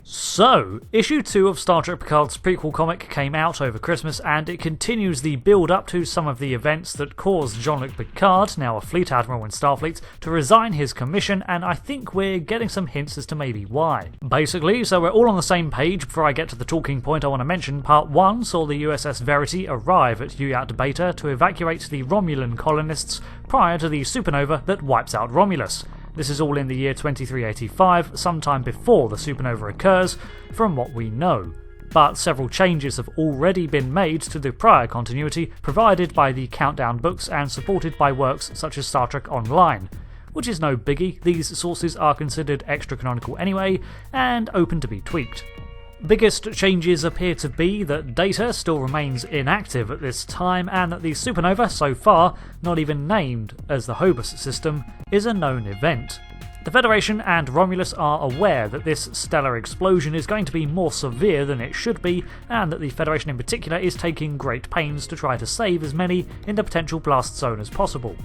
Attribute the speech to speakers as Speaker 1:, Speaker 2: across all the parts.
Speaker 1: So, issue 2 of Star Trek Picard's prequel comic came out over Christmas, and it continues the build-up to some of the events that caused Jean-Luc Picard, now a Fleet Admiral in Starfleet, to resign his commission, and I think we're getting some hints as to maybe why. Basically, so we're all on the same page. Before I get to the talking point, I want to mention Part 1 saw the USS Verity arrive at Yuyat Beta to evacuate the Romulan colonists prior to the supernova that wipes out Romulus. This is all in the year 2385, sometime before the supernova occurs, from what we know. But several changes have already been made to the prior continuity provided by the Countdown books and supported by works such as Star Trek Online. Which is no biggie, these sources are considered extra-canonical anyway, and open to be tweaked. Biggest changes appear to be that Data still remains inactive at this time, and that the supernova, so far not even named as the Hobus system, is a known event. The Federation and Romulus are aware that this stellar explosion is going to be more severe than it should be, and that the Federation in particular is taking great pains to try to save as many in the potential blast zone as possible.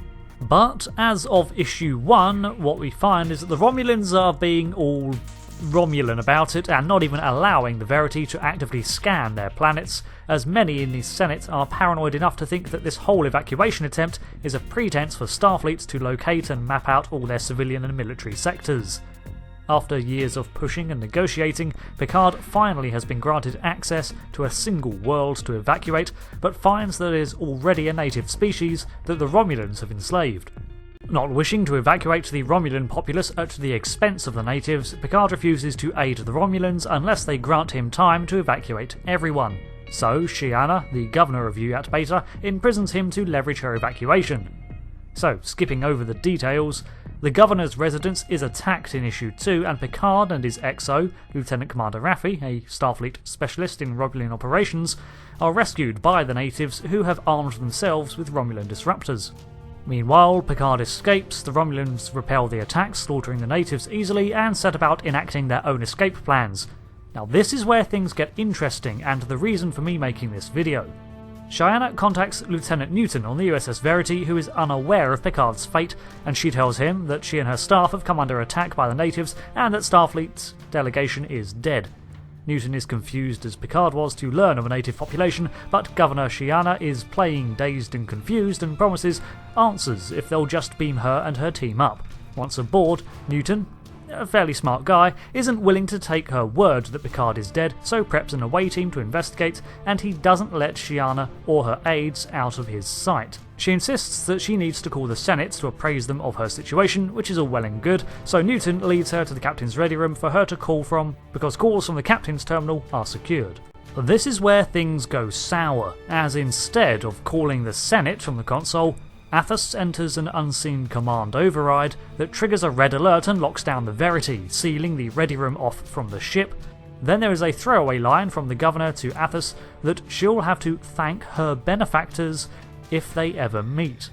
Speaker 1: But as of issue 1, what we find is that the Romulans are being all Romulan about it, and not even allowing the Verity to actively scan their planets, as many in the Senate are paranoid enough to think that this whole evacuation attempt is a pretense for Starfleet to locate and map out all their civilian and military sectors. After years of pushing and negotiating, Picard finally has been granted access to a single world to evacuate, but finds that it is already a native species that the Romulans have enslaved. Not wishing to evacuate the Romulan populace at the expense of the natives, Picard refuses to aid the Romulans unless they grant him time to evacuate everyone. So Shiana, the governor of Yuyat Beta, imprisons him to leverage her evacuation. So, skipping over the details, the governor's residence is attacked in issue 2, and Picard and his XO, Lieutenant Commander Raffi, a Starfleet specialist in Romulan operations, are rescued by the natives, who have armed themselves with Romulan disruptors. Meanwhile, Picard escapes, the Romulans repel the attack, slaughtering the natives easily, and set about enacting their own escape plans. Now this is where things get interesting, and the reason for me making this video. Shiana contacts Lieutenant Newton on the USS Verity, who is unaware of Picard's fate, and she tells him that she and her staff have come under attack by the natives, and that Starfleet's delegation is dead. Newton is confused as Picard was to learn of a native population, but Governor Shiana is playing dazed and confused and promises answers if they'll just beam her and her team up. Once aboard, Newton, a fairly smart guy, isn't willing to take her word that Picard is dead, so preps an away team to investigate, and he doesn't let Shiana or her aides out of his sight. She insists that she needs to call the Senate to appraise them of her situation, which is all well and good, so Newton leads her to the captain's ready room for her to call from, because calls from the captain's terminal are secured. This is where things go sour, as instead of calling the Senate from the console, Athos enters an unseen command override that triggers a red alert and locks down the Verity, sealing the ready room off from the ship. Then there is a throwaway line from the governor to Athos that she'll have to thank her benefactors if they ever meet.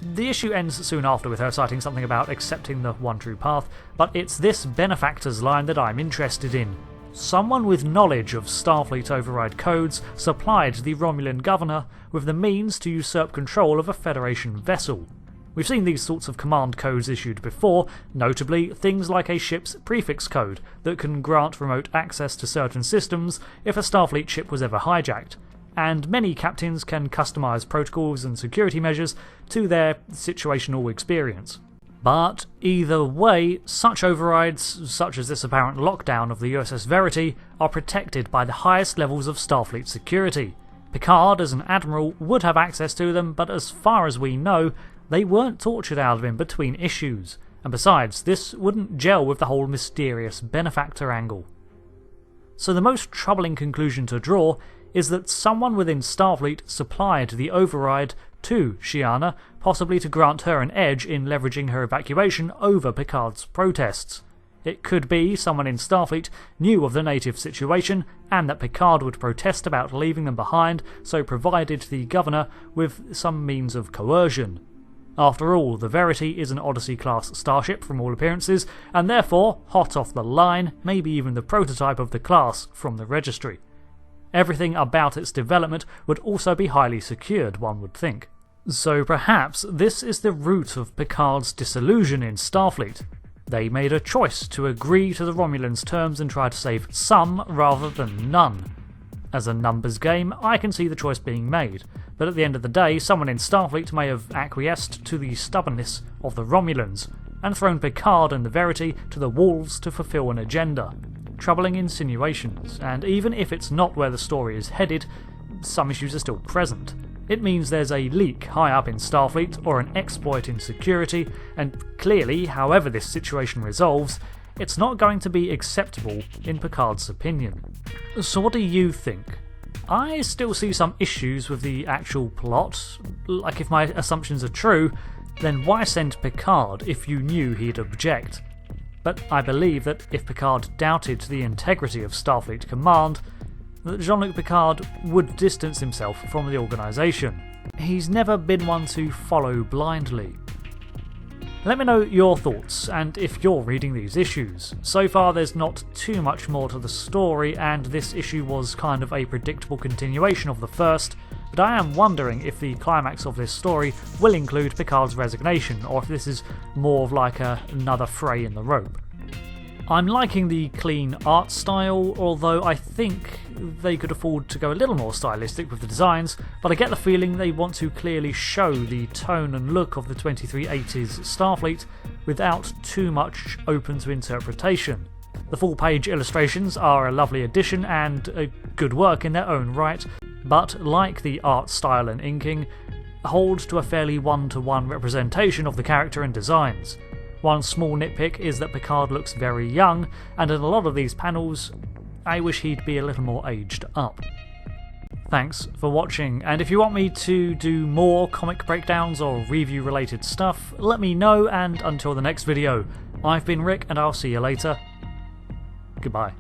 Speaker 1: The issue ends soon after with her citing something about accepting the one true path, but it's this benefactors line that I'm interested in. Someone with knowledge of Starfleet override codes supplied the Romulan governor with the means to usurp control of a Federation vessel. We've seen these sorts of command codes issued before, notably things like a ship's prefix code that can grant remote access to certain systems if a Starfleet ship was ever hijacked, and many captains can customize protocols and security measures to their situational experience. But either way, such overrides, such as this apparent lockdown of the USS Verity, are protected by the highest levels of Starfleet security. Picard, as an admiral, would have access to them, but as far as we know, they weren't tortured out of him between issues, and besides, this wouldn't gel with the whole mysterious benefactor angle. So the most troubling conclusion to draw is that someone within Starfleet supplied the override to Shiana, possibly to grant her an edge in leveraging her evacuation over Picard's protests. It could be someone in Starfleet knew of the native situation, and that Picard would protest about leaving them behind, so provided the governor with some means of coercion. After all, the Verity is an Odyssey-class starship from all appearances, and therefore hot off the line, maybe even the prototype of the class from the registry. Everything about its development would also be highly secured, one would think. So perhaps this is the root of Picard's disillusion in Starfleet. They made a choice to agree to the Romulans' terms and try to save some rather than none. As a numbers game, I can see the choice being made, but at the end of the day, someone in Starfleet may have acquiesced to the stubbornness of the Romulans, and thrown Picard and the Verity to the wolves to fulfill an agenda. Troubling insinuations, and even if it's not where the story is headed, some issues are still present. It means there's a leak high up in Starfleet or an exploit in security, and clearly, however this situation resolves, it's not going to be acceptable in Picard's opinion. So what do you think? I still see some issues with the actual plot. Like, if my assumptions are true, then why send Picard if you knew he'd object? But I believe that if Picard doubted the integrity of Starfleet Command, that Jean-Luc Picard would distance himself from the organisation. He's never been one to follow blindly. Let me know your thoughts, and if you're reading these issues. So far there's not too much more to the story, and this issue was kind of a predictable continuation of the first, but I am wondering if the climax of this story will include Picard's resignation, or if this is more of like another fray in the rope. I'm liking the clean art style, although I think they could afford to go a little more stylistic with the designs, but I get the feeling they want to clearly show the tone and look of the 2380s Starfleet without too much open to interpretation. The full-page illustrations are a lovely addition and a good work in their own right, but like the art style and inking, hold to a fairly one-to-one representation of the character and designs. One small nitpick is that Picard looks very young, and in a lot of these panels, I wish he'd be a little more aged up. Thanks for watching, and if you want me to do more comic breakdowns or review related stuff, let me know, and until the next video, I've been Rick and I'll see you later. Goodbye.